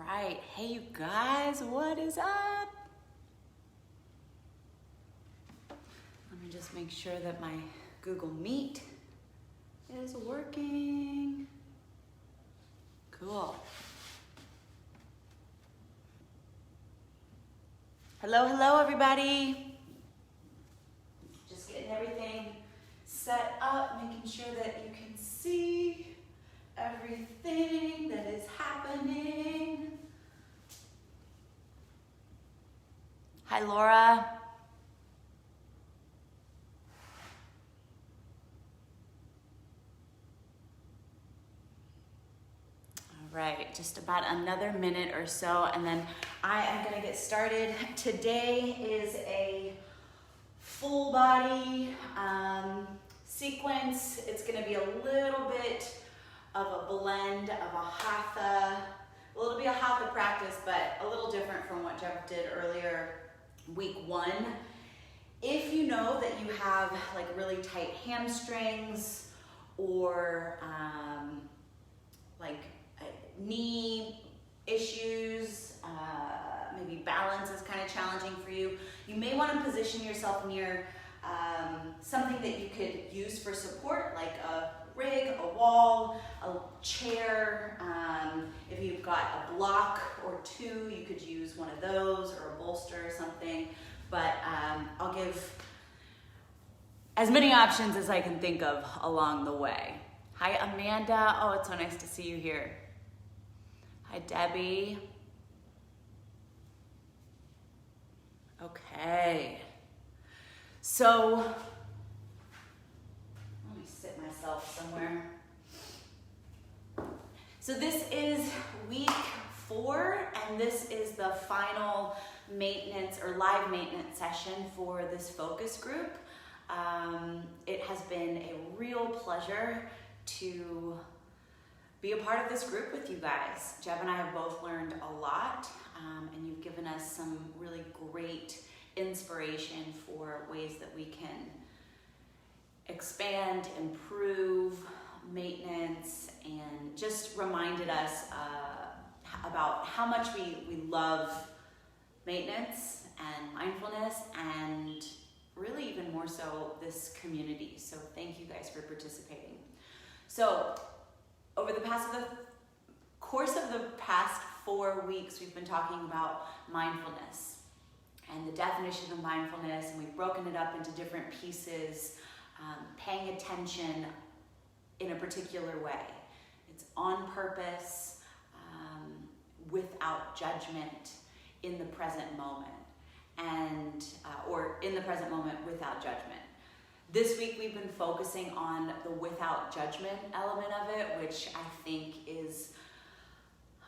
right, hey you guys, what is up? Let me just make sure that my Google Meet is working. Cool. Hello everybody. Just getting everything set up, making sure that you can see everything that is happening. Hi, Laura. All right, just about another minute or so, and then I am going to get started. Today is a full body sequence. It's going to be a little bit of a blend of a Hatha, a little bit of Hatha practice, but a little different from what Jeff did earlier, week 1. If you know that you have like really tight hamstrings or knee issues, maybe balance is kind of challenging for you, you may want to position yourself near something that you could use for support, like a rig, a wall, a chair. If you've got a block or two, you could use one of those, or a bolster or something. But I'll give as many options as I can think of along the way. Hi, Amanda. Oh, it's so nice to see you here. Hi, Debbie. Okay. So, let me sit myself somewhere. So this is week 4, and this is the final maintenance or live maintenance session for this focus group. It has been a real pleasure to be a part of this group with you guys. Jeb and I have both learned a lot, and you've given us some really great inspiration for ways that we can expand, improve maintenance, and just reminded us about how much we love maintenance and mindfulness, and really even more so this community. So thank you guys for participating. So over the course of the past 4 weeks, we've been talking about mindfulness and the definition of mindfulness, and we've broken it up into different pieces, paying attention in a particular way. It's on purpose, without judgment, in the present moment, and or in the present moment without judgment. This week we've been focusing on the without judgment element of it, which I think is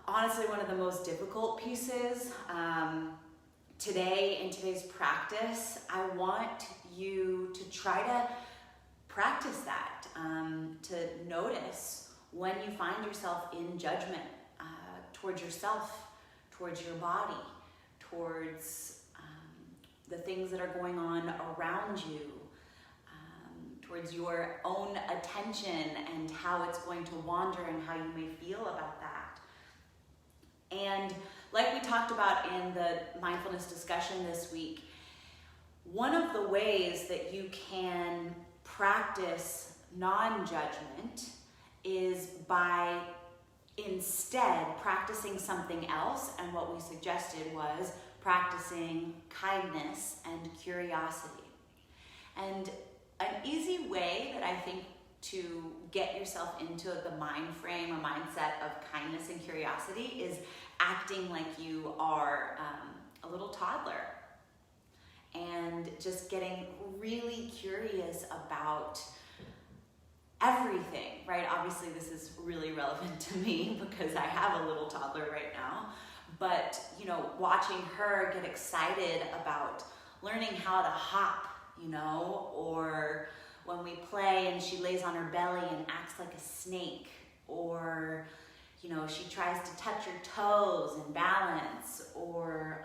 honestly one of the most difficult pieces. Today, in today's practice, I want you to try to practice that, to notice when you find yourself in judgment towards yourself, towards your body, towards the things that are going on around you, towards your own attention and how it's going to wander and how you may feel about that. And like we talked about in the mindfulness discussion this week, one of the ways that you can practice non-judgment is by instead practicing something else, and what we suggested was practicing kindness and curiosity. And an easy way that I think to get yourself into the mind frame or mindset of kindness and curiosity is acting like you are a little toddler, and just getting really curious about everything, right? Obviously this is really relevant to me because I have a little toddler right now, but watching her get excited about learning how to hop, or when we play and she lays on her belly and acts like a snake, or she tries to touch her toes and balance, or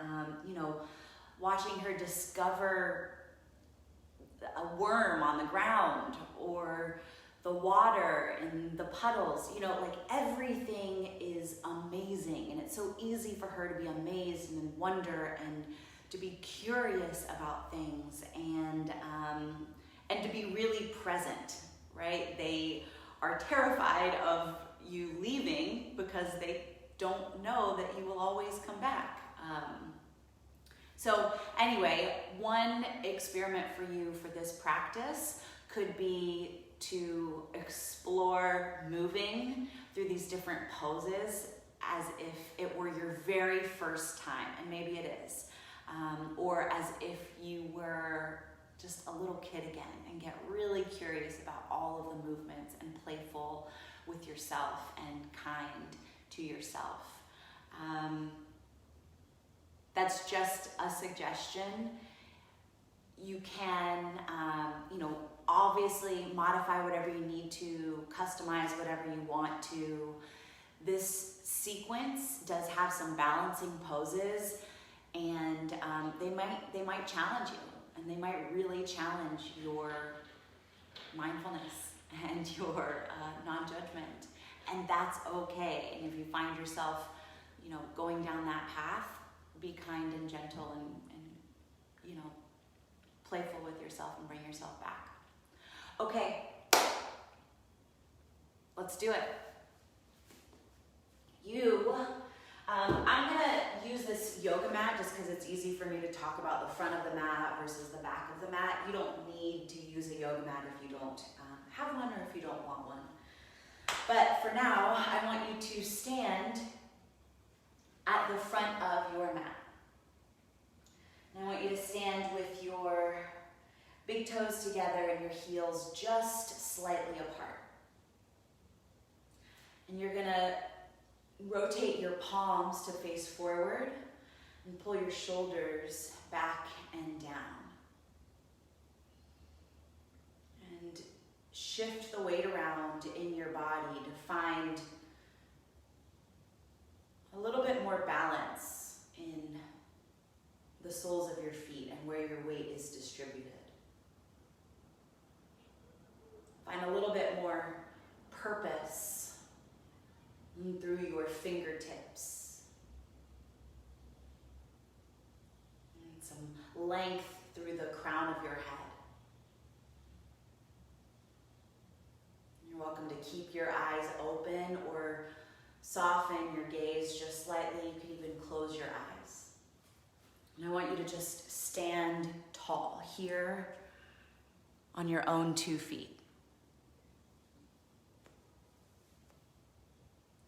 watching her discover a worm on the ground, or the water and the puddles, you know, like everything is amazing. And it's so easy for her to be amazed and in wonder and to be curious about things and to be really present, right? They are terrified of you leaving because they don't know that you will always come back. So anyway, one experiment for you for this practice could be to explore moving through these different poses as if it were your very first time, and maybe it is, or as if you were just a little kid again, and get really curious about all of the movements and playful with yourself and kind to yourself. That's just a suggestion. You can, obviously modify whatever you need to, customize whatever you want to. This sequence does have some balancing poses, and they might challenge you, and they might really challenge your mindfulness and your non-judgment, and that's okay. And if you find yourself, going down that path, be kind and gentle and playful with yourself and bring yourself back. Okay, let's do it. I'm gonna use this yoga mat just because it's easy for me to talk about the front of the mat versus the back of the mat. You don't need to use a yoga mat if you don't have one or if you don't want one. But for now, I want you to stand at the front of your mat. And I want you to stand with your big toes together and your heels just slightly apart. And you're gonna rotate your palms to face forward and pull your shoulders back and down. And shift the weight around in your body to find a little bit more balance in the soles of your feet and where your weight is distributed. Find a little bit more purpose through your fingertips. And some length through the crown of your head. You're welcome to keep your eyes open or soften your gaze just slightly. You can even close your eyes. And I want you to just stand tall here on your own 2 feet.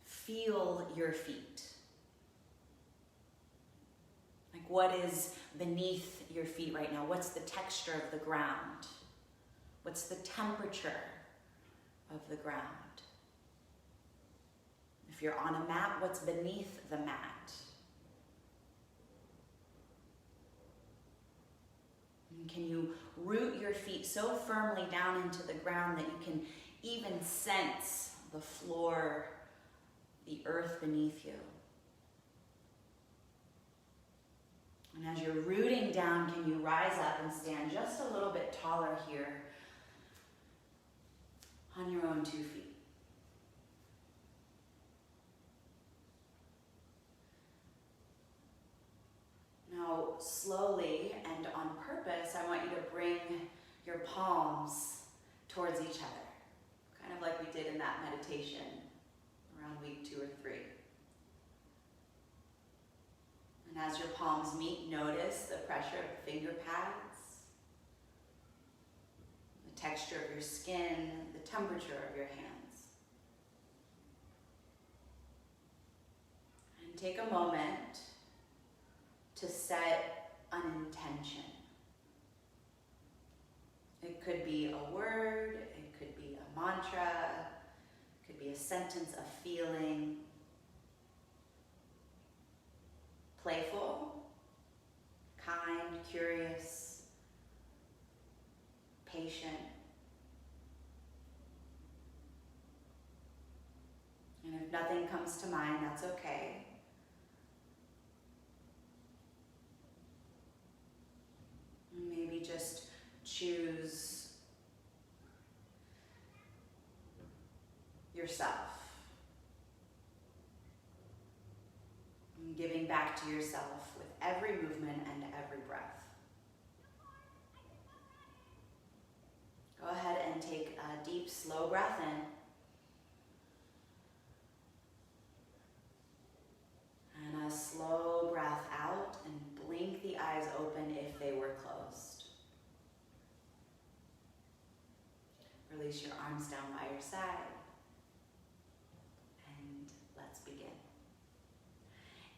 Feel your feet. Like, what is beneath your feet right now? What's the texture of the ground? What's the temperature of the ground? If you're on a mat, what's beneath the mat? And can you root your feet so firmly down into the ground that you can even sense the floor, the earth beneath you? And as you're rooting down, can you rise up and stand just a little bit taller here on your own 2 feet? Now, slowly and on purpose, I want you to bring your palms towards each other, kind of like we did in that meditation around week 2 or 3. And as your palms meet, notice the pressure of the finger pads, the texture of your skin, the temperature of your hands. And take a moment to set an intention. It could be a word, it could be a mantra, it could be a sentence of feeling. Playful, kind, curious, patient. And if nothing comes to mind, that's okay. Maybe just choose yourself. And giving back to yourself with every movement and every breath. Go ahead and take a deep, slow breath in. And a slow breath out, and blink the eyes open if they were closed. Release your arms down by your side. And let's begin.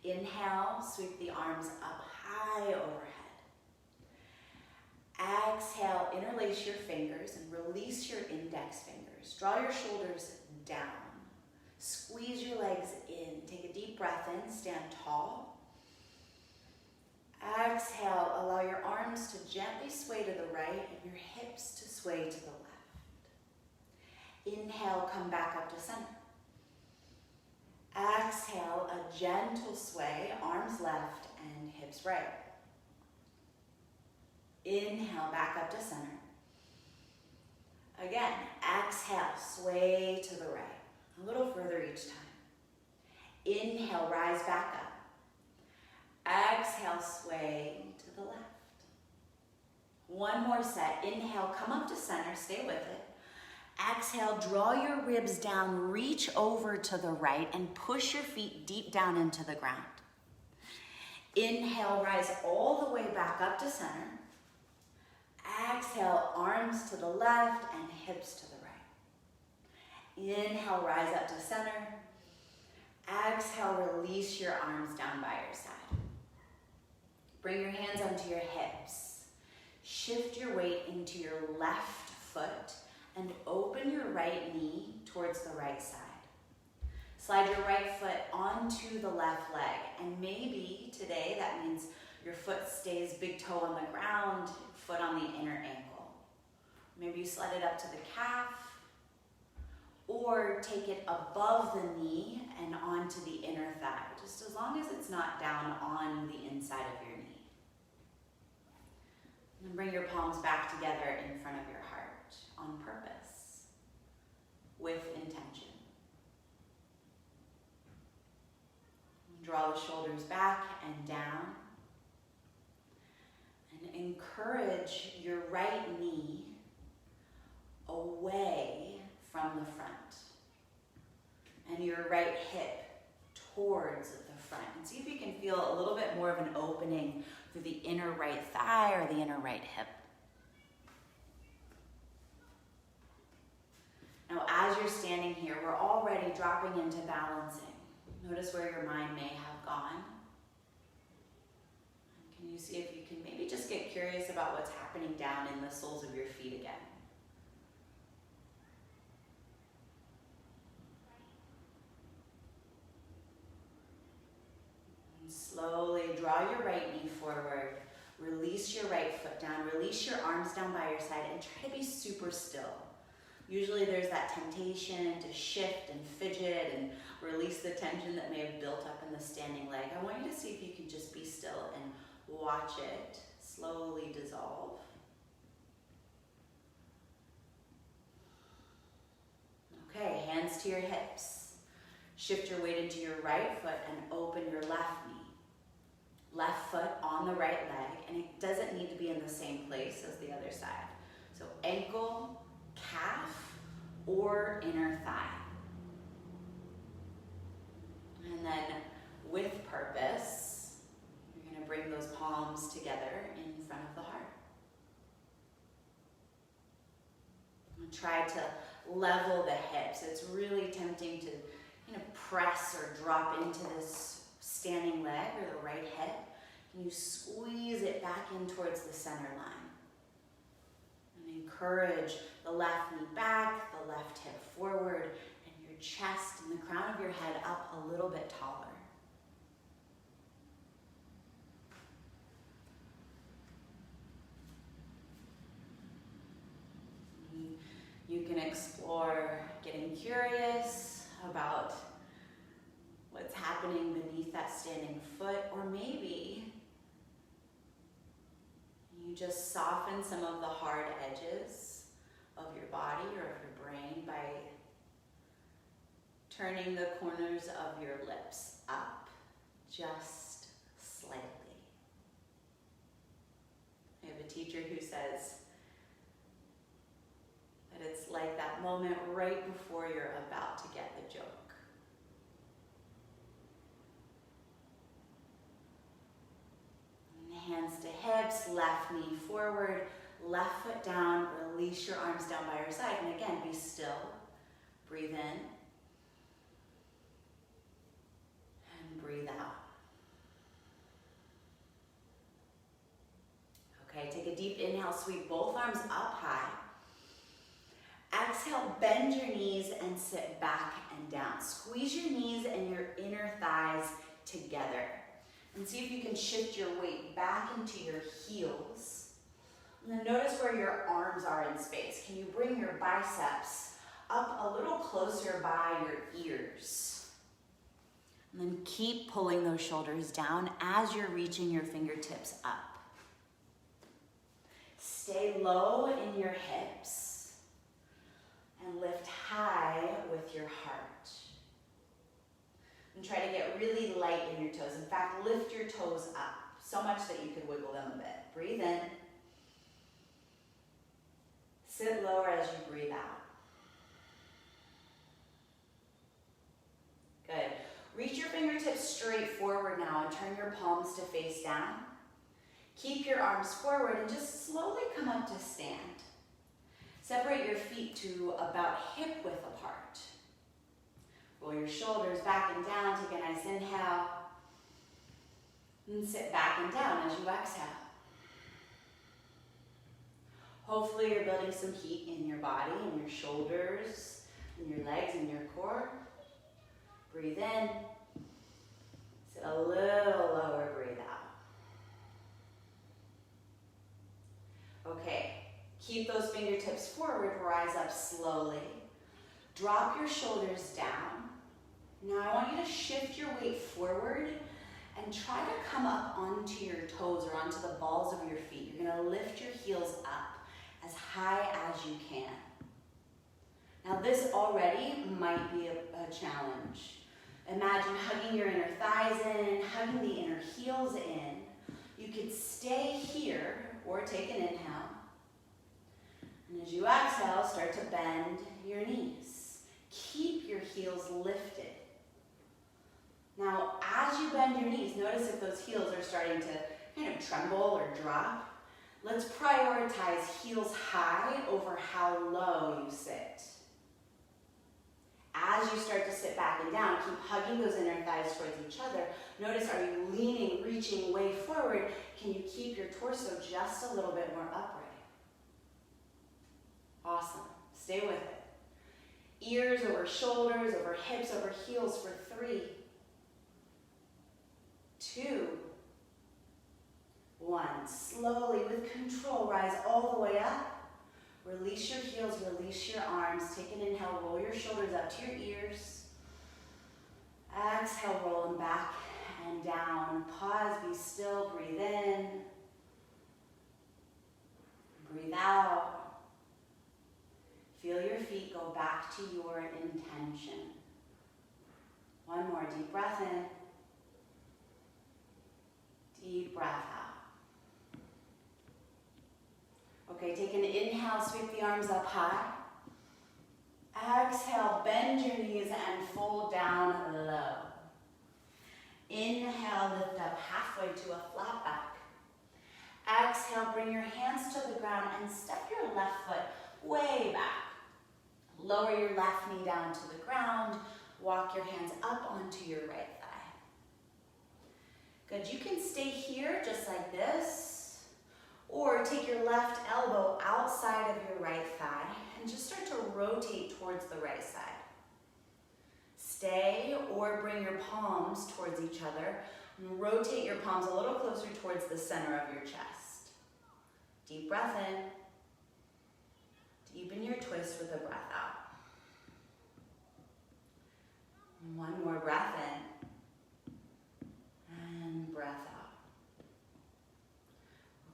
Inhale, sweep the arms up high overhead. Exhale, interlace your fingers and release your index fingers. Draw your shoulders down. Squeeze your legs in. Take a deep breath in, stand tall. Exhale, allow your arms to gently sway to the right and your hips to sway to the left. Inhale, come back up to center. Exhale, a gentle sway, arms left and hips right. Inhale, back up to center. Again, exhale, sway to the right. A little further each time. Inhale, rise back up. Exhale, sway to the left. One more set. Inhale, come up to center, stay with it. Exhale, draw your ribs down, reach over to the right, and push your feet deep down into the ground. Inhale, rise all the way back up to center. Exhale, arms to the left and hips to the right. Inhale, rise up to center. Exhale, release your arms down by your side. Bring your hands onto your hips. Shift your weight into your left foot and open your right knee towards the right side. Slide your right foot onto the left leg, and maybe today that means your foot stays big toe on the ground, foot on the inner ankle. Maybe you slide it up to the calf, or take it above the knee and onto the inner thigh, just as long as it's not down on the inside of your knee. And bring your palms back together in front of your heart on purpose, with intention. Draw the shoulders back and down. And encourage your right knee away from the front. And your right hip towards the front. And see if you can feel a little bit more of an opening through the inner right thigh or the inner right hip. Now, as you're standing here, we're already dropping into balancing. Notice where your mind may have gone. Can you see if you can maybe just get curious about what's happening down in the soles of your feet again? And slowly draw your right knee forward. Release your right foot down. Release your arms down by your side and try to be super still. Usually there's that temptation to shift and fidget and release the tension that may have built up in the standing leg. I want you to see if you can just be still and watch it slowly dissolve. Okay, hands to your hips. Shift your weight into your right foot and open your left knee. Left foot on the right leg, and it doesn't need to be in the same place as the other side. So ankle, calf, or inner thigh. And then with purpose, you're going to bring those palms together in front of the heart. And try to level the hips. It's really tempting to press or drop into this standing leg or the right hip. And you squeeze it back in towards the center line. And encourage the left knee back, the left hip forward, and your chest and the crown of your head up a little bit taller. You can explore getting curious about what's happening beneath that standing foot, or maybe you just soften some of the hard edges of your body or of your brain by Turning the corners of your lips up just slightly. I have a teacher who says that it's like that moment right before you're about to get the joke. Hands to hips, left knee forward, left foot down, release your arms down by your side. And again, be still. Breathe in. And breathe out. Okay, take a deep inhale, sweep both arms up high. Exhale, bend your knees and sit back and down. Squeeze your knees and your inner thighs together. And see if you can shift your weight back into your heels. And then notice where your arms are in space. Can you bring your biceps up a little closer by your ears? And then keep pulling those shoulders down as you're reaching your fingertips up. Stay low in your hips and lift high with your heart. And try to get really light in your toes. In fact, lift your toes up so much that you could wiggle them a bit. Breathe in. Sit lower as you breathe out. Good. Reach your fingertips straight forward now and turn your palms to face down. Keep your arms forward and just slowly come up to stand. Separate your feet to about hip width apart. Roll your shoulders back and down, take a nice inhale. And sit back and down as you exhale. Hopefully you're building some heat in your body, in your shoulders, in your legs, in your core. Breathe in. Sit a little lower, breathe out. Okay, keep those fingertips forward, rise up slowly. Drop your shoulders down. Now I want you to shift your weight forward and try to come up onto your toes or onto the balls of your feet. You're going to lift your heels up as high as you can. Now this already might be a challenge. Imagine hugging your inner thighs in, hugging the inner heels in. You could stay here or take an inhale. And as you exhale, start to bend your knees. Keep your heels lifted. Now, as you bend your knees, notice if those heels are starting to kind of tremble or drop. Let's prioritize heels high over how low you sit. As you start to sit back and down, keep hugging those inner thighs towards each other. Notice, are you leaning, reaching way forward? Can you keep your torso just a little bit more upright? Awesome. Stay with it. Ears over shoulders, over hips, over heels for 3, 2, 1. Slowly, with control, rise all the way up. Release your heels, release your arms. Take an inhale, roll your shoulders up to your ears. Exhale, roll them back and down. Pause, be still, breathe in. Breathe out. Feel your feet go back to your intention. One more deep breath in. Deep breath out. Okay, take an inhale, sweep the arms up high. Exhale, bend your knees and fold down low. Inhale, lift up halfway to a flat back. Exhale, bring your hands to the ground and step your left foot way back. Lower your left knee down to the ground. Walk your hands up onto your right thigh. Good, you can stay here just like this, or take your left elbow outside of your right thigh and just start to rotate towards the right side. Stay or bring your palms towards each other and rotate your palms a little closer towards the center of your chest. Deep breath in. Deepen your twist with a breath out. And one more breath in. And breath out.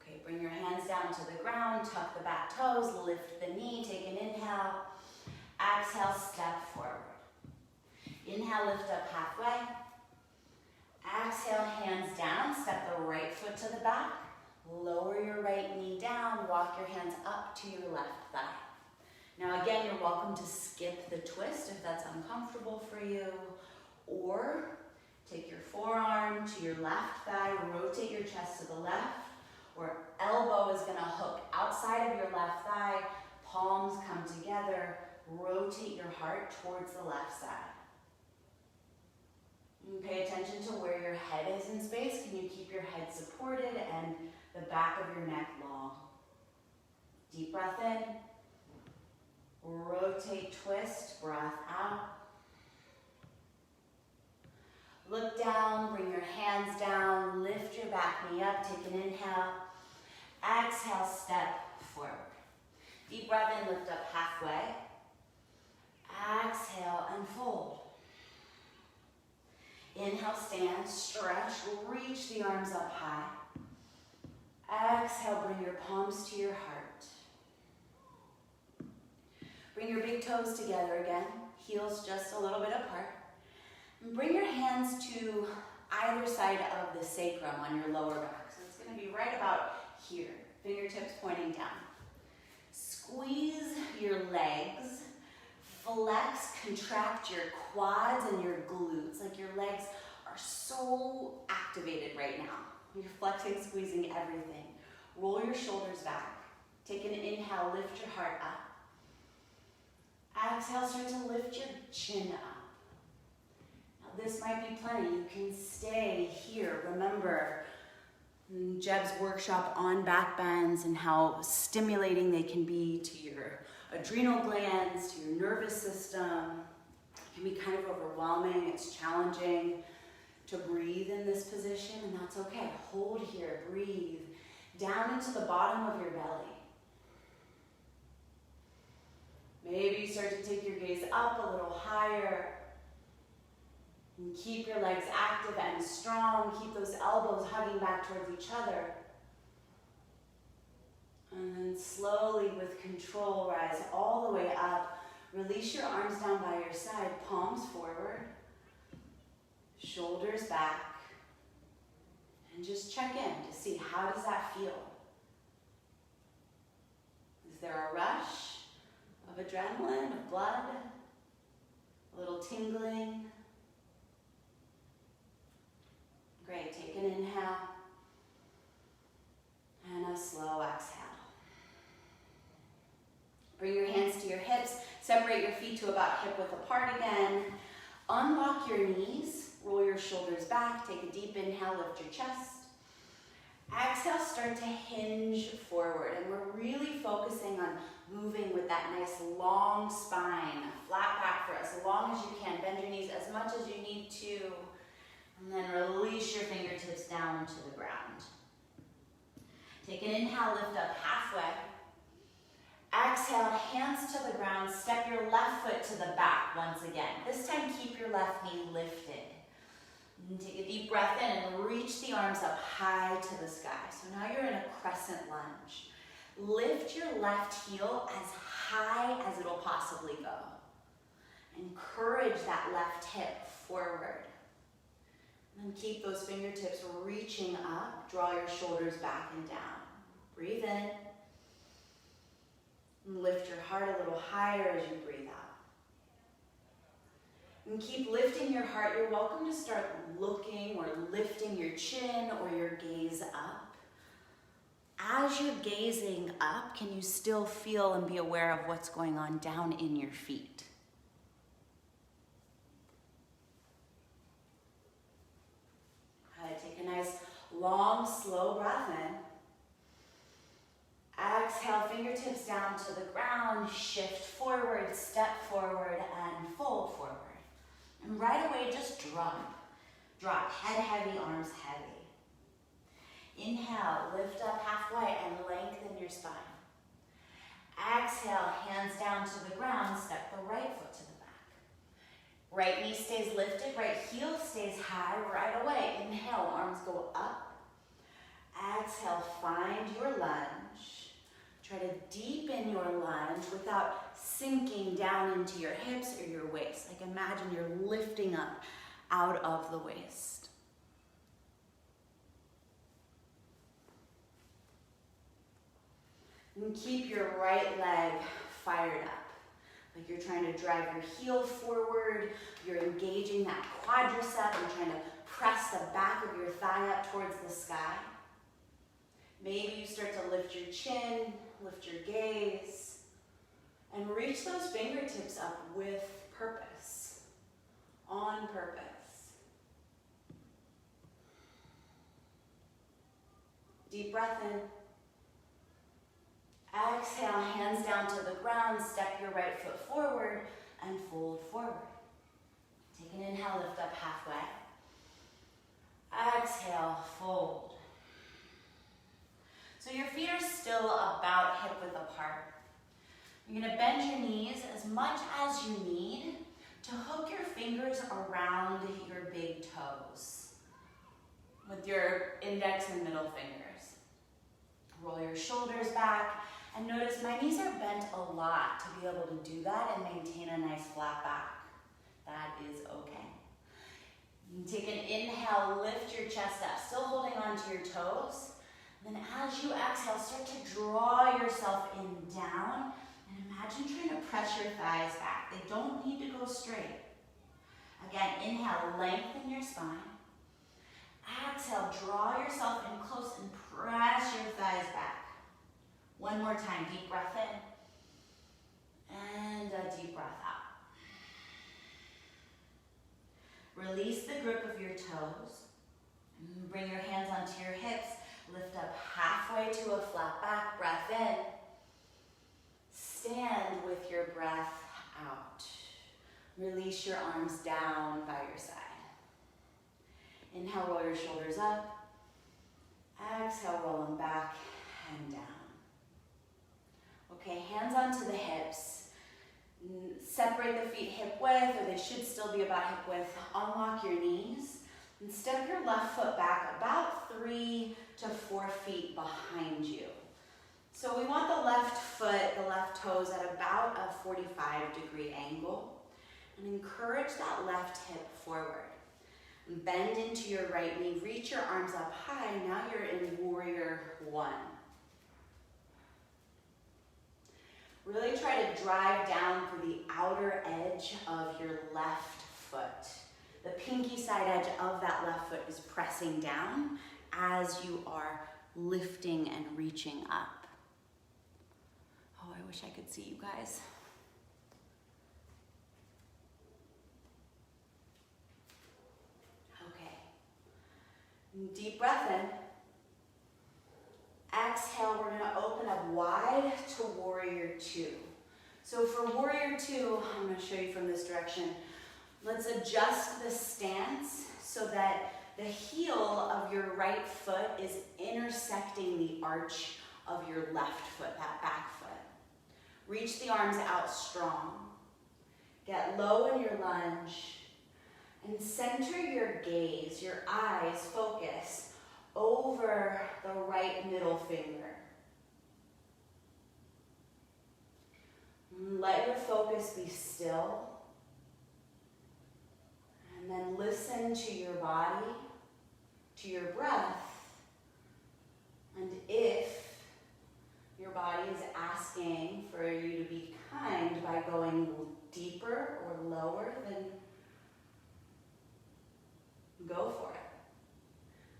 Okay, bring your hands down to the ground, tuck the back toes, lift the knee, take an inhale. Exhale, step forward. Inhale, lift up halfway. Exhale, hands down, step the right foot to the back. Lower your right knee down, walk your hands up to your left thigh. Now again, you're welcome to skip the twist if that's uncomfortable for you, or take your forearm to your left thigh, rotate your chest to the left, or elbow is gonna hook outside of your left thigh, palms come together, rotate your heart towards the left side. And pay attention to where your head is in space. Can you keep your head supported and the back of your neck long? Deep breath in. Rotate, twist, breath out. Look down, bring your hands down, lift your back knee up, take an inhale. Exhale, step forward. Deep breath in, lift up halfway. Exhale and fold. Inhale, stand, stretch, reach the arms up high. Exhale, bring your palms to your heart. Bring your big toes together again, heels just a little bit apart. And bring your hands to either side of the sacrum on your lower back. So it's gonna be right about here, fingertips pointing down. Squeeze your legs, flex, contract your quads and your glutes. Like your legs are so activated right now. You're flexing, squeezing everything. Roll your shoulders back. Take an inhale, lift your heart up. Exhale, start to lift your chin up. Now this might be plenty. You can stay here. Remember Jeb's workshop on back bends and how stimulating they can be to your adrenal glands, to your nervous system. It can be kind of overwhelming. It's challenging to breathe in this position, and that's okay. Hold here, breathe down into the bottom of your belly. Maybe you start to take your gaze up a little higher. And keep your legs active and strong. Keep those elbows hugging back towards each other. And then slowly, with control, rise all the way up. Release your arms down by your side, palms forward, shoulders back. And just check in to see, how does that feel? Is there a rush of adrenaline, of blood? A little tingling? Great, take an inhale and a slow exhale. Bring your hands to your hips, separate your feet to about hip width apart again. Unlock your knees, roll your shoulders back, take a deep inhale, lift your chest. Exhale, start to hinge forward, and we're really focusing on moving with that nice long spine, flat back for as long as you can. Bend your knees as much as you need to, and then release your fingertips down to the ground. Take an inhale, lift up halfway. Exhale, hands to the ground, step your left foot to the back once again. This time, keep your left knee lifted. And take a deep breath in and reach the arms up high to the sky. So now you're in a crescent lunge. Lift your left heel as high as it'll possibly go. Encourage that left hip forward. And keep those fingertips reaching up. Draw your shoulders back and down. Breathe in. And lift your heart a little higher as you breathe out. And keep lifting your heart. You're welcome to start looking or lifting your chin or your gaze up. As you're gazing up, can you still feel and be aware of what's going on down in your feet? Take a nice, long, slow breath in. Exhale, fingertips down to the ground, shift forward, step forward, and fold forward. And right away, just drop. Drop, head heavy, arms heavy. Inhale, lift up halfway and lengthen your spine. Exhale, hands down to the ground, step the right foot to the back. Right knee stays lifted, right heel stays high right away. Inhale, arms go up. Exhale, find your lunge. Try to deepen your lunge without sinking down into your hips or your waist. Like imagine you're lifting up out of the waist. And keep your right leg fired up. Like you're trying to drive your heel forward, you're engaging that quadricep and trying to press the back of your thigh up towards the sky. Maybe you start to lift your chin, lift your gaze, and reach those fingertips up with purpose, on purpose. Deep breath in. Exhale, hands down to the ground, step your right foot forward and fold forward. Take an inhale, lift up halfway. Exhale, fold. So your feet are still about hip width apart. You're gonna bend your knees as much as you need to hook your fingers around your big toes with your index and middle fingers. Roll your shoulders back. And notice my knees are bent a lot to be able to do that and maintain a nice flat back. That is okay. You can take an inhale, lift your chest up, still holding onto your toes. And then as you exhale, start to draw yourself in down and imagine trying to press your thighs back. They don't need to go straight. Again, inhale, lengthen your spine. Exhale, draw yourself in close and press your thighs back. One more time, deep breath in, and a deep breath out. Release the grip of your toes. Bring your hands onto your hips. Lift up halfway to a flat back, breath in. Stand with your breath out. Release your arms down by your side. Inhale, roll your shoulders up. Exhale, roll them back and down. Okay, hands onto the hips. Separate the feet hip width, or they should still be about hip width. Unlock your knees and step your left foot back about 3 to 4 feet behind you. So we want the left foot, the left toes at about a 45-degree angle. And encourage that left hip forward. And bend into your right knee, reach your arms up high. Now you're in warrior one. Really try to drive down through the outer edge of your left foot. The pinky side edge of that left foot is pressing down as you are lifting and reaching up. Oh, I wish I could see you guys. Okay. Deep breath in. Exhale, we're going to open up wide to warrior two. So for warrior two, I'm going to show you from this direction. Let's adjust the stance so that the heel of your right foot is intersecting the arch of your left foot, that back foot. Reach the arms out strong. Get low in your lunge and center your gaze, your eyes focus over the right middle finger. Let your focus be still. And then listen to your body, to your breath. And if your body is asking for you to be kind by going deeper or lower, then go for it.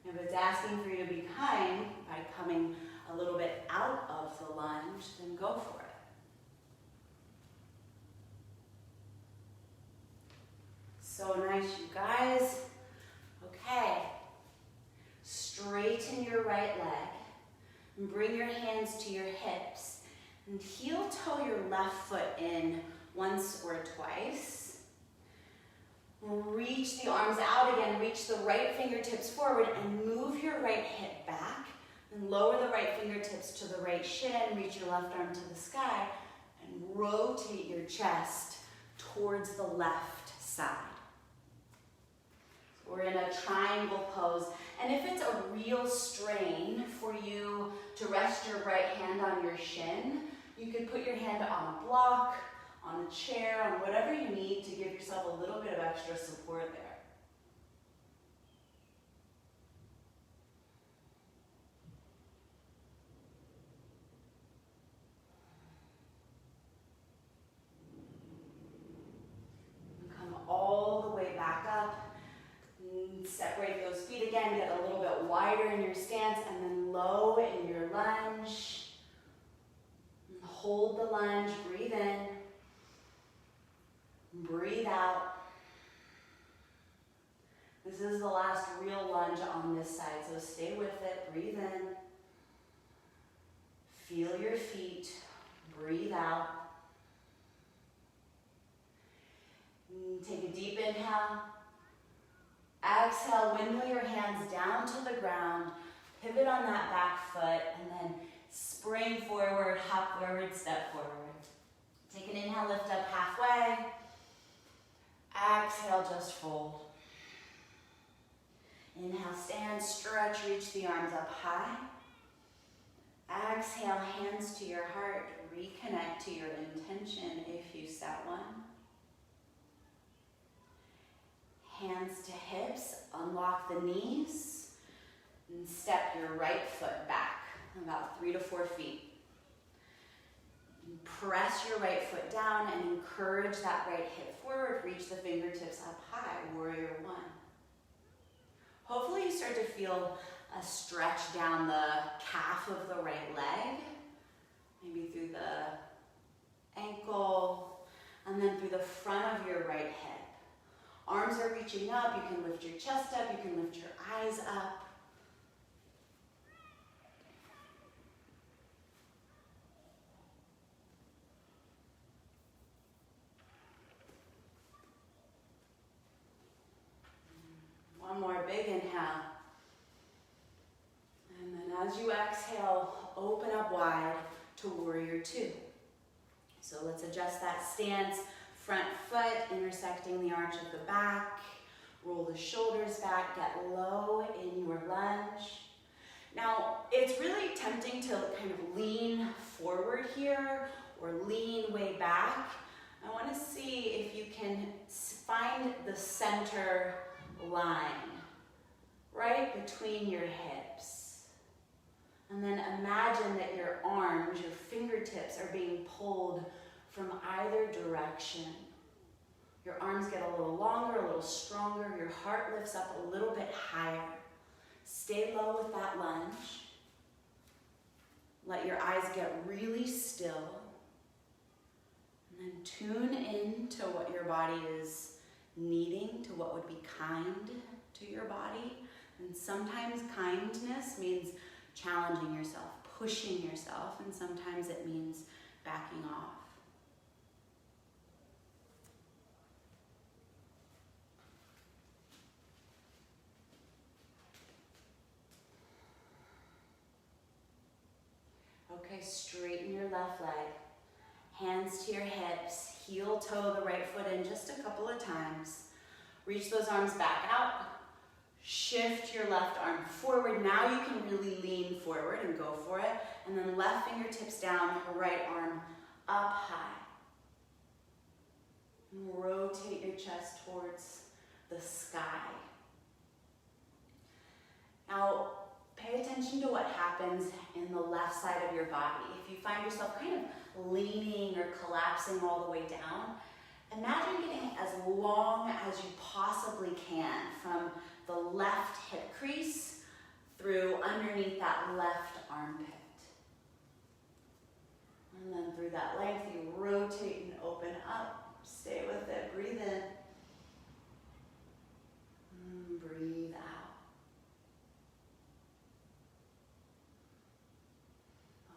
If it's asking for you to be kind by coming a little bit out of the lunge, then go for it. So nice, you guys. Okay. Straighten your right leg and bring your hands to your hips and heel toe your left foot in once or twice. Reach the arms out again, reach the right fingertips forward and move your right hip back. And lower the right fingertips to the right shin, reach your left arm to the sky, and rotate your chest towards the left side. We're in a triangle pose. And if it's a real strain for you to rest your right hand on your shin, you could put your hand on a block, on a chair, on whatever you need to give yourself a little bit of extra support there. Come all the way back up. Separate those feet again, get a little bit wider in your stance, and then low in your lunge. Hold the lunge, breathe in, breathe out. This is the last real lunge on this side, so stay with it, breathe in. Feel your feet, breathe out. Take a deep inhale. Exhale, windmill your hands down to the ground, pivot on that back foot, and then spring forward, hop forward, step forward. Take an inhale, lift up halfway. Exhale, just fold. Inhale, stand, stretch, reach the arms up high. Exhale, hands to your heart, reconnect to your intention if you set one. Hands to hips, unlock the knees, and step your right foot back, about 3 to 4 feet. Press your right foot down and encourage that right hip forward, reach the fingertips up high, warrior one. Hopefully you start to feel a stretch down the calf of the right leg, maybe through the ankle, and then through the front of your right hip. Arms are reaching up, you can lift your chest up, you can lift your eyes up. One more big inhale. And then as you exhale, open up wide to warrior two. So let's adjust that stance. Front foot intersecting the arch of the back. Roll the shoulders back, get low in your lunge. Now, it's really tempting to kind of lean forward here or lean way back. I want to see if you can find the center line right between your hips. And then imagine that your arms, your fingertips are being pulled from either direction. Your arms get a little longer, a little stronger. Your heart lifts up a little bit higher. Stay low with that lunge. Let your eyes get really still. And then tune in to what your body is needing, to what would be kind to your body. And sometimes kindness means challenging yourself, pushing yourself, and sometimes it means backing off. Okay, straighten your left leg. Hands to your hips. Heel toe the right foot in just a couple of times. Reach those arms back out. Shift your left arm forward. Now you can really lean forward and go for it. And then left fingertips down, right arm up high. And rotate your chest towards the sky. Now, pay attention to what happens in the left side of your body. If you find yourself kind of leaning or collapsing all the way down, imagine getting as long as you possibly can from the left hip crease through underneath that left armpit. And then through that length, you rotate and open up. Stay with it. Breathe in. And breathe out.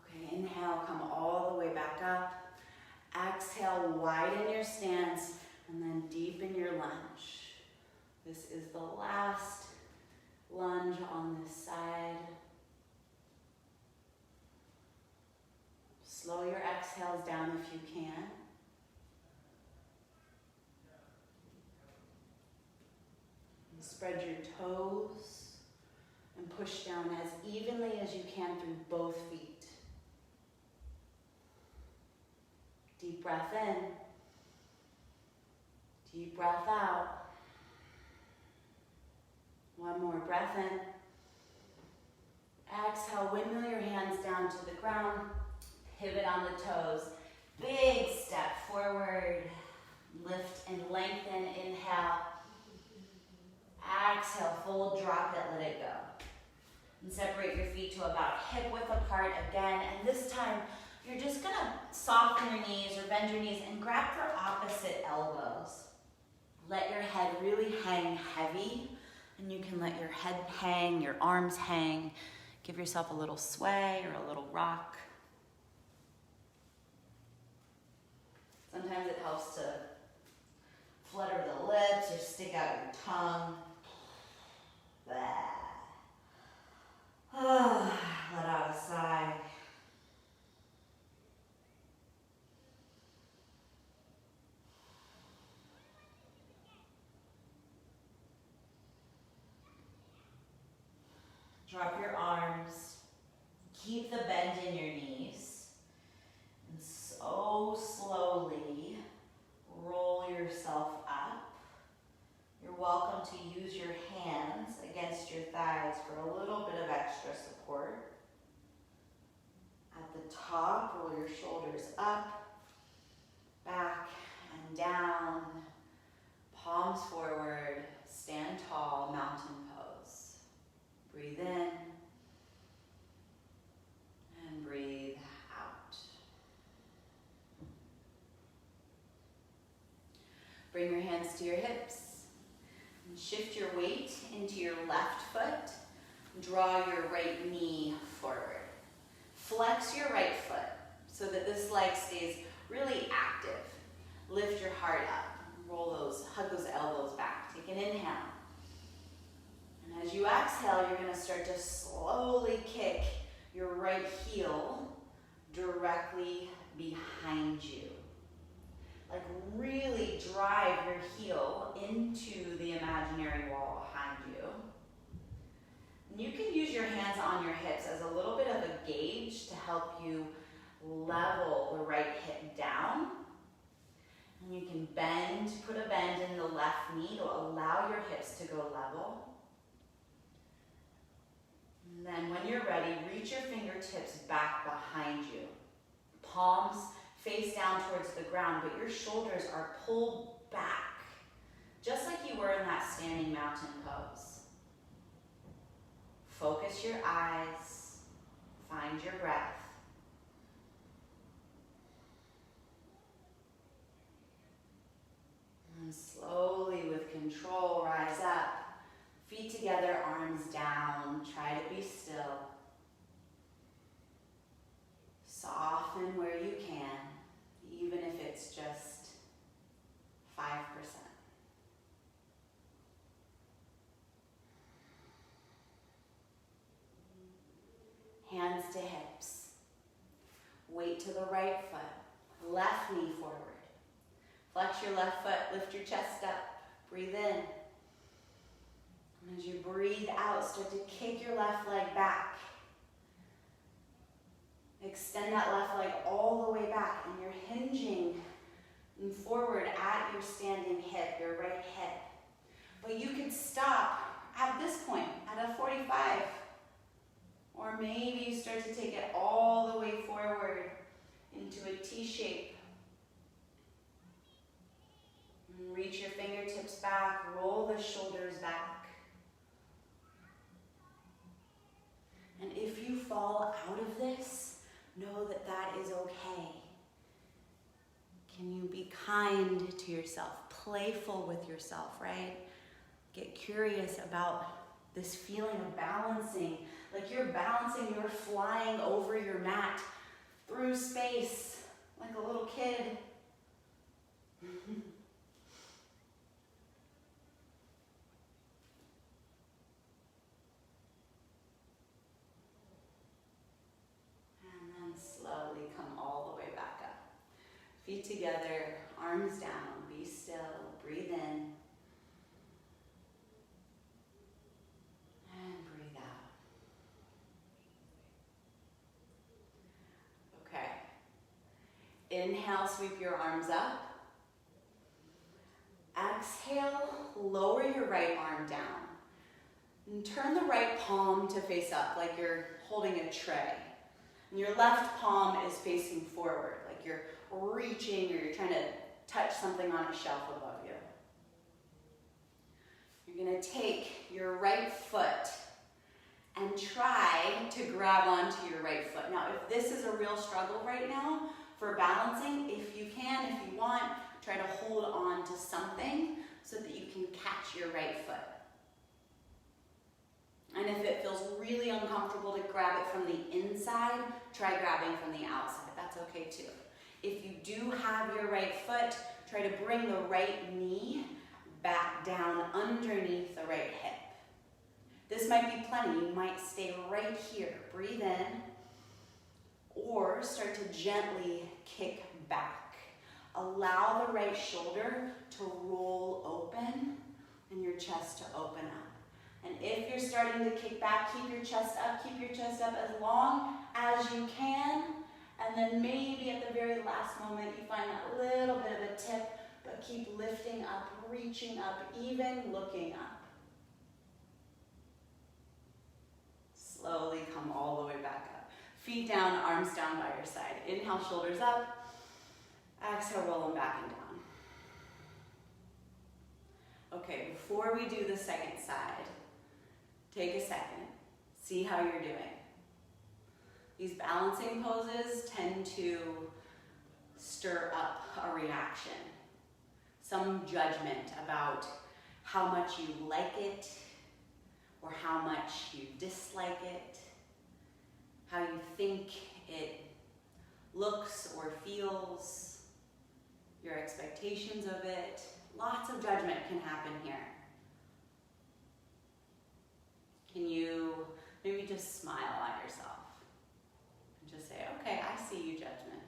Okay, inhale, come all the way back up. Exhale, widen your stance, and then deepen your lunge. This is the last lunge on this side. Slow your exhales down if you can. And Spread your toes and push down as evenly as you can through both feet. Deep breath in. Deep breath out. One more breath in. Exhale, windmill your hands down to the ground. Pivot on the toes. Big step forward. Lift and lengthen. Inhale. Exhale, fold, drop it, let it go. And separate your feet to about hip width apart again. And this time, you're just gonna soften your knees or bend your knees and grab your opposite elbows. Let your head really hang heavy. And you can let your head hang, your arms hang. Give yourself a little sway or a little rock. Sometimes it helps to flutter the lips or stick out your tongue. Let out a sigh. Drop your arms. Keep the bend in your knees. And so slowly roll yourself up. You're welcome to use your hands against your thighs for a little bit of extra support. At the top, roll your shoulders up, back and down, palms forward, stand tall, mountain pose. Breathe in and breathe out. Bring your hands to your hips. Shift your weight into your left foot. Draw your right knee forward. Flex your right foot so that this leg stays really active. Lift your heart up. Hug those elbows back. Take an inhale. And as you exhale, you're going to start to slowly kick your right heel directly behind you. Like really drive your heel into the imaginary wall behind you. And you can use your hands on your hips as a little bit of a gauge to help you level the right hip down. And you can put a bend in the left knee to allow your hips to go level. And then when you're ready, reach your fingertips back behind you. Palms face down towards the ground, but your shoulders are pulled back, just like you were in that standing mountain pose. Focus your eyes, find your breath. And slowly, with control, rise up. Feet together, arms down. Try to be still. Soften where you can, even if it's just 5%. Hands to hips. Weight to the right foot. Left knee forward. Flex your left foot, lift your chest up. Breathe in. And as you breathe out, start to kick your left leg back. Extend that left leg all the way back, and you're hinging forward at your standing hip, your right hip. But you could stop at this point, at a 45. Or maybe you start to take it all the way forward into a T shape. And reach your fingertips back, roll the shoulders back. And if you fall out of this, know that that is okay. Can you be kind to yourself, playful with yourself, right? Get curious about this feeling of balancing. Like you're balancing, you're flying over your mat through space like a little kid. Feet together, arms down, be still, breathe in. Inhale, sweep your arms up. Exhale, lower your right arm down. And turn the right palm to face up like you're holding a tray. And your left palm is facing forward, like you're reaching or you're trying to touch something on a shelf above you. You're going to take your right foot and try to grab onto your right foot. Now, if this is a real struggle right now for balancing, if you can, if you want, try to hold on to something so that you can catch your right foot. And if it feels really uncomfortable to grab it from the inside, try grabbing from the outside. That's okay too. If you do have your right foot, try to bring the right knee back down underneath the right hip. This might be plenty. You might stay right here. Breathe in, or start to gently kick back. Allow the right shoulder to roll open and your chest to open up. And if you're starting to kick back, keep your chest up as long as you can. And then maybe at the very last moment, you find that little bit of a tip, but keep lifting up, reaching up, even looking up. Slowly come all the way back up. Feet down, arms down by your side. Inhale, shoulders up. Exhale, roll them back and down. Okay, before we do the second side, take a second. See how you're doing. These balancing poses tend to stir up a reaction. Some judgment about how much you like it or how much you dislike it, how you think it looks or feels, your expectations of it. Lots of judgment can happen here. Can you maybe just smile at yourself and just say, okay, I see you, judgment.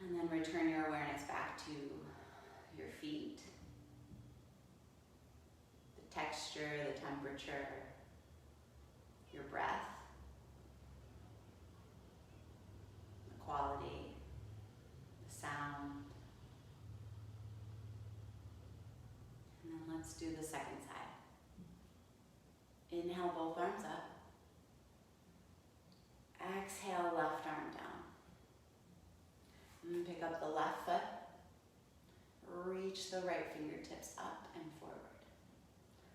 And then return your awareness back to your feet, the texture, the temperature, your breath, the quality, the sound. And then let's do the second side. Inhale, both arms up. Exhale, left arm down. And then pick up the left foot. Reach the right fingertips up and forward.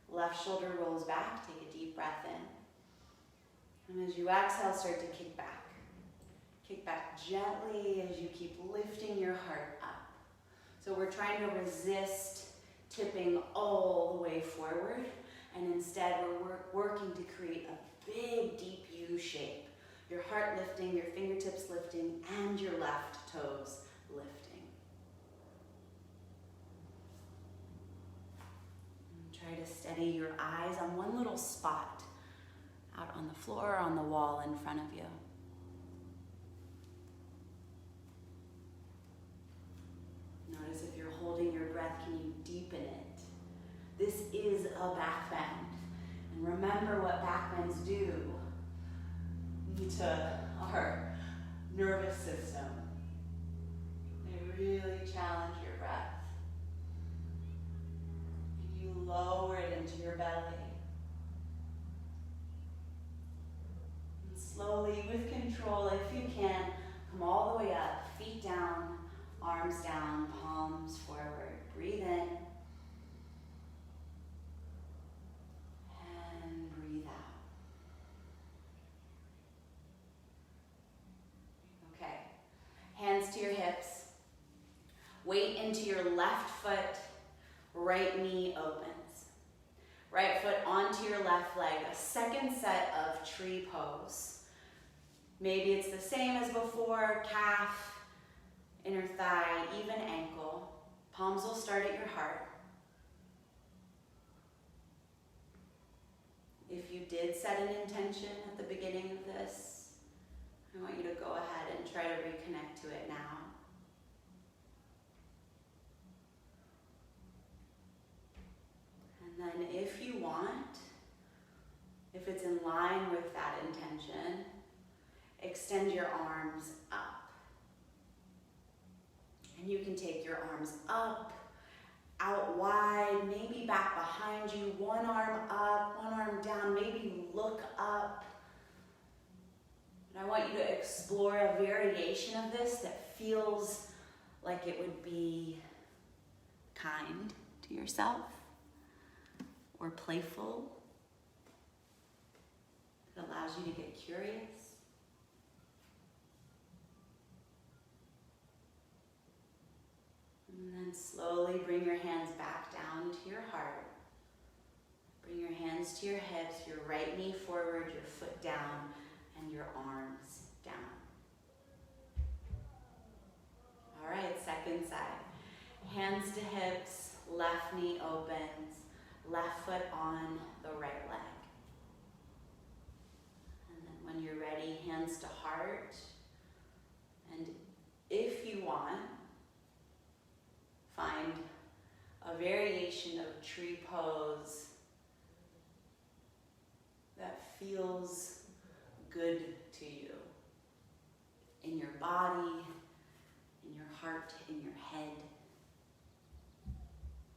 Left shoulder rolls back. Take a deep breath in. And as you exhale, start to kick back. Kick back gently as you keep lifting your heart up. So we're trying to resist tipping all the way forward. And instead, we're working to create a big, deep U shape. Your heart lifting, your fingertips lifting, and your left toes lifting. And try to steady your eyes on one little spot out on the floor or on the wall in front of you. Notice if you're holding your breath, can you deepen it? This is a back bend. And remember what back bends do to our nervous system. They really challenge your breath. And you lower it into your belly. And slowly, with control, if you can, come all the way up, feet down, arms down, palms forward. Breathe in. Breathe out. Okay. Hands to your hips. Weight into your left foot. Right knee opens. Right foot onto your left leg. A second set of tree pose. Maybe it's the same as before. Calf, inner thigh, even ankle. Palms will start at your heart. If you did set an intention at the beginning of this, I want you to go ahead and try to reconnect to it now. And then if you want, if it's in line with that intention, extend your arms up. You can take your arms up, out wide, maybe back behind you. One arm up, one arm down, maybe look up. And I want you to explore a variation of this that feels like it would be kind to yourself or playful. It allows you to get curious. And then slowly bring your hands back down to your heart. Bring your hands to your hips, your right knee forward, your foot down, and your arms down. All right, second side. Hands to hips, left knee opens, left foot on the right leg. And then when you're ready, hands to heart. And if you want, find a variation of tree pose that feels good to you in your body, in your heart, in your head.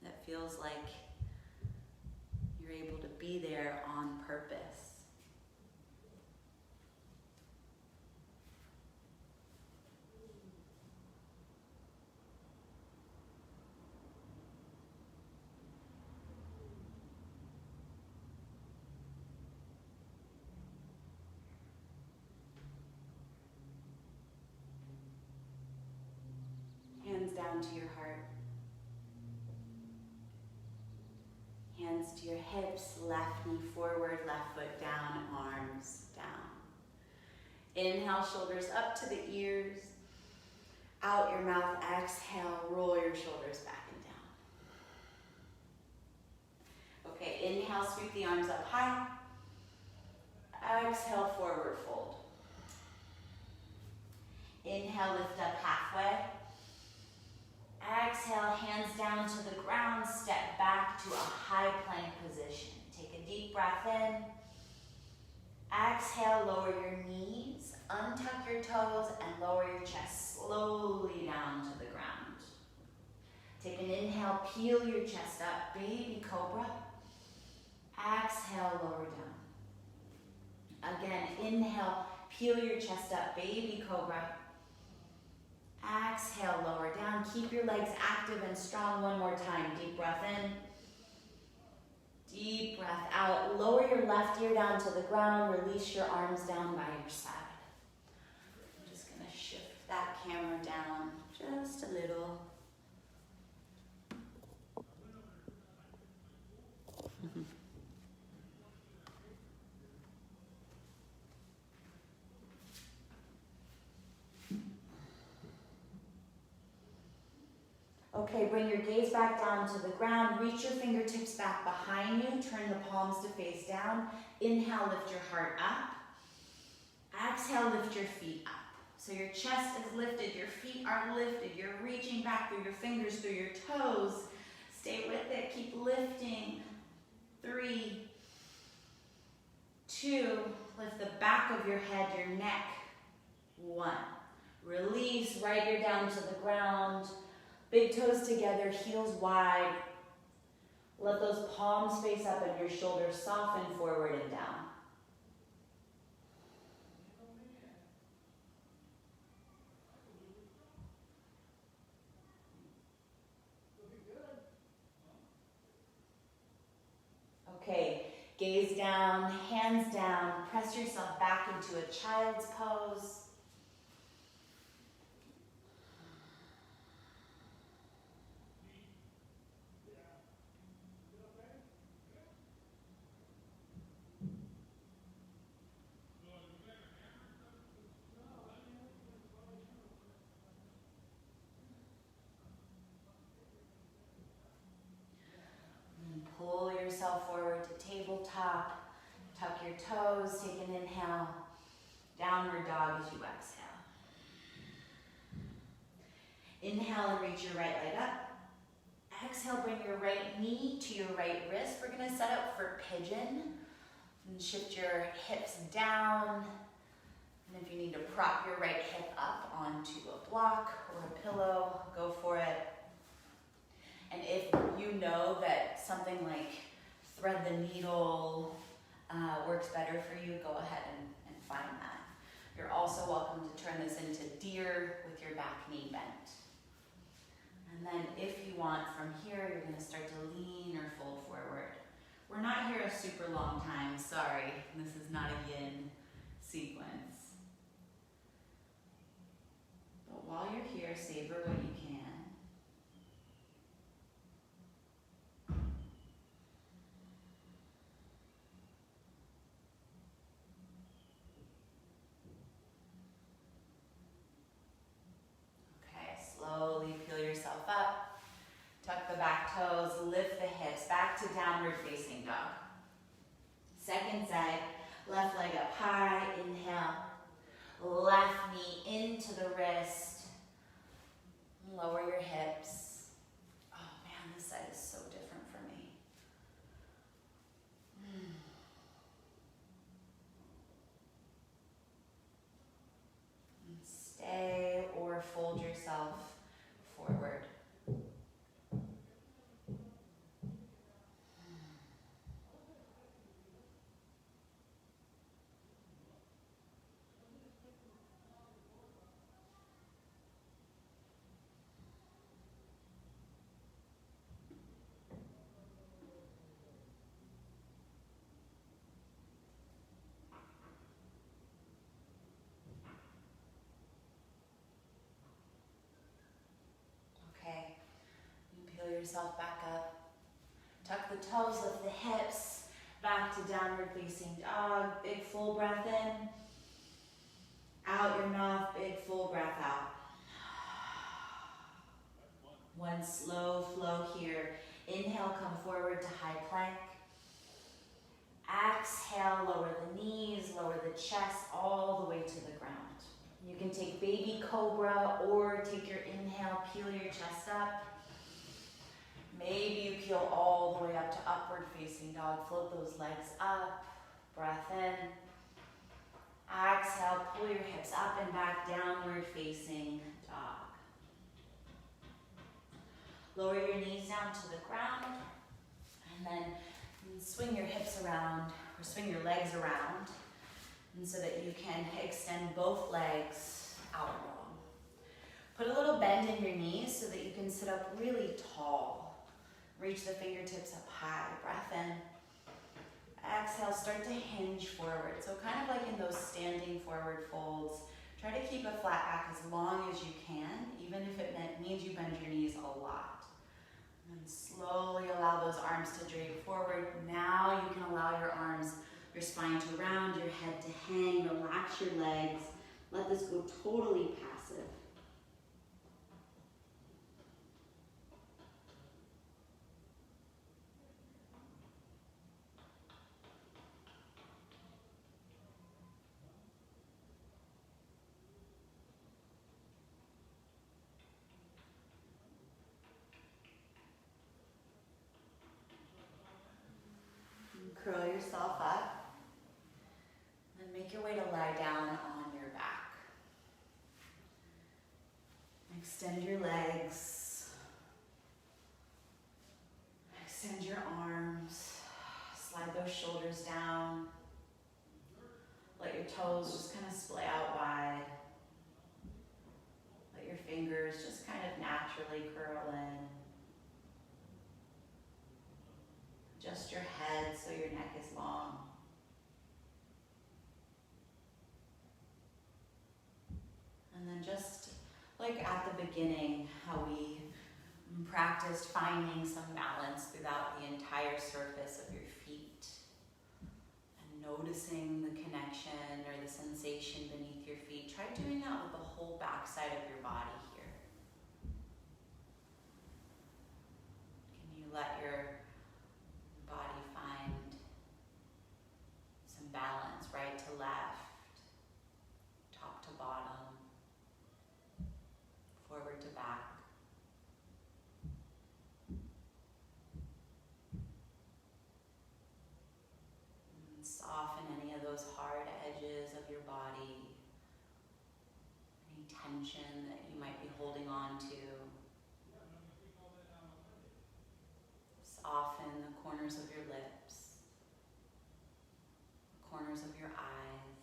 That feels like you're able to be there on purpose. Hands down to your heart. Hands to your hips, left knee forward, left foot down, arms down. Inhale, shoulders up to the ears. Out your mouth, exhale, roll your shoulders back and down. Okay, inhale, sweep the arms up high. Exhale, forward fold. Inhale, lift up halfway. Exhale, hands down to the ground, step back to a high plank position. Take a deep breath in. Exhale, lower your knees, untuck your toes, and lower your chest slowly down to the ground. Take an inhale, peel your chest up, baby cobra. Exhale, lower down. Again, inhale, peel your chest up, baby cobra. Exhale, lower down. Keep your legs active and strong. One more time. Deep breath in. Deep breath out. Lower your left ear down to the ground. Release your arms down by your side. I'm just going to shift that camera down just a little. Okay, bring your gaze back down to the ground. Reach your fingertips back behind you. Turn the palms to face down. Inhale, lift your heart up. Exhale, lift your feet up. So your chest is lifted, your feet are lifted. You're reaching back through your fingers, through your toes. Stay with it, keep lifting. 3, 2, lift the back of your head, your neck. 1. Release, right ear down to the ground. Big toes together, heels wide. Let those palms face up and your shoulders soften forward and down. Okay, gaze down, hands down. Press yourself back into a child's pose. Pull yourself forward to tabletop. Tuck your toes. Take an inhale. Downward dog as you exhale. Inhale and reach your right leg up. Exhale, bring your right knee to your right wrist. We're going to set up for pigeon. And shift your hips down. And if you need to prop your right hip up onto a block or a pillow, go for it. And if you know that something like thread the needle works better for you, go ahead and find that. You're also welcome to turn this into deer with your back knee bent. And then if you want, from here, you're gonna start to lean or fold forward. We're not here a super long time, sorry. This is not a yin sequence. But while you're here, savor what you can. Slowly peel yourself up, tuck the back toes, lift the hips, back to downward facing dog. Second side, left leg up high, inhale, left knee into the wrist, lower your hips. Oh man, this side is so different for me. And stay or fold yourself forward. Yourself back up. Tuck the toes, lift the hips, back to downward facing dog. Big full breath in. Out your mouth, big full breath out. One slow flow here. Inhale, come forward to high plank. Exhale, lower the knees, lower the chest all the way to the ground. You can take baby cobra or take your inhale, peel your chest up. Maybe you peel all the way up to upward facing dog. Float those legs up. Breath in. Exhale, pull your hips up and back, downward facing dog. Lower your knees down to the ground. And then swing your hips around, or swing your legs around, and so that you can extend both legs out long. Put a little bend in your knees so that you can sit up really tall. Reach the fingertips up high, breath in. Exhale, start to hinge forward. So kind of like in those standing forward folds, try to keep a flat back as long as you can, even if it means you bend your knees a lot. And then slowly allow those arms to drape forward. Now you can allow your arms, your spine to round, your head to hang, relax your legs. Let this go totally passive. Curl yourself up and make your way to lie down on your back. Extend your legs. Extend your arms. Slide those shoulders down. Let your toes just kind of splay out wide. Let your fingers just kind of naturally curl in. Adjust your head so your neck is long. And then just like at the beginning, how we practiced finding some balance throughout the entire surface of your feet. And noticing the connection or the sensation beneath your feet. Try doing that with the whole backside of your body here. Can you let your body find some balance, right to left, top to bottom, forward to back. And soften any of those hard edges of your body. tension that you might be holding on to. Soften the corners of your lips, the corners of your eyes.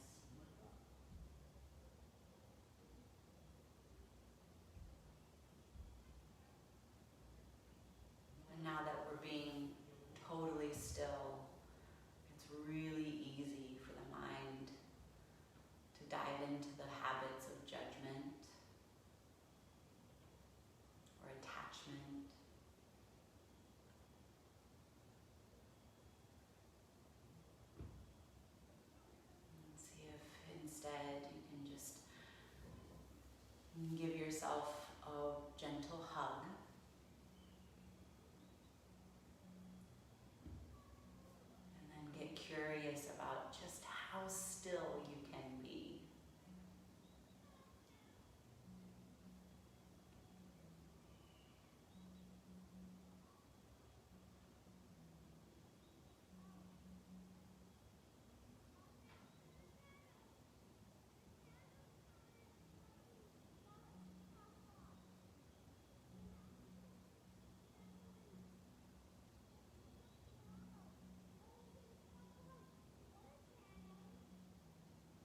And now that we're being totally still, it's really easy for the mind to dive into the habits of judgment or attachment. And see if instead you can just give yourself a gentle hug. And then get curious about just how still you can be.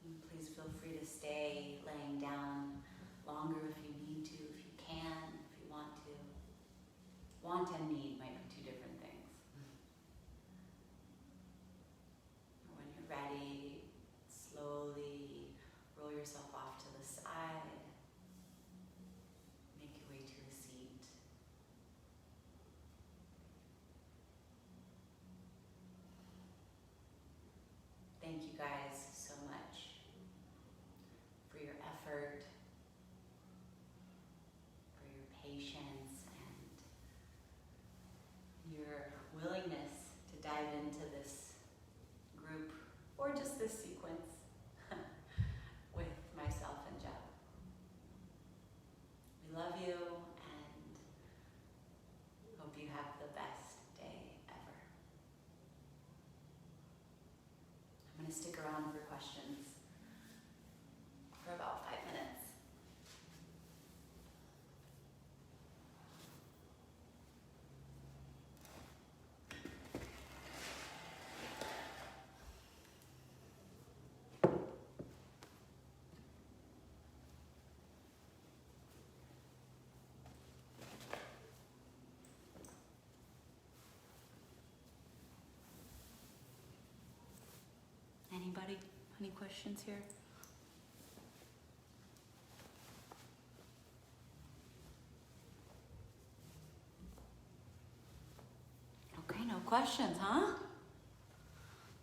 And please feel free to stay laying down longer if you need to, if you can, if you want to. Want and need might be two different things. When you're ready, slowly roll yourself off to the side. Make your way to a seat. Thank you guys so much for your effort, for your patience, and your willingness to dive into this group or just this sequence with myself and Joe. We love you and hope you have the best day ever. I'm going to stick around for questions for about 5 minutes. Anybody? Any questions here? Okay, no questions, huh?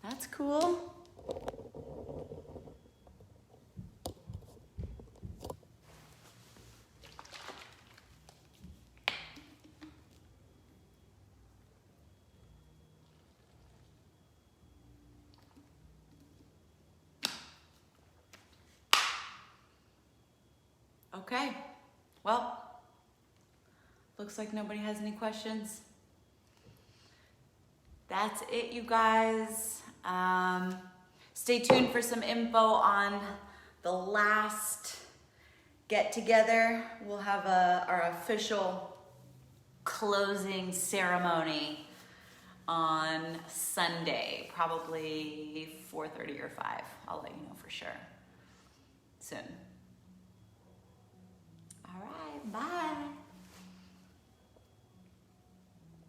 That's cool. Okay, well, looks like nobody has any questions. That's it, you guys. Stay tuned for some info on the last get-together. We'll have our official closing ceremony on Sunday, probably 4:30 or 5. I'll let you know for sure soon. All right, bye.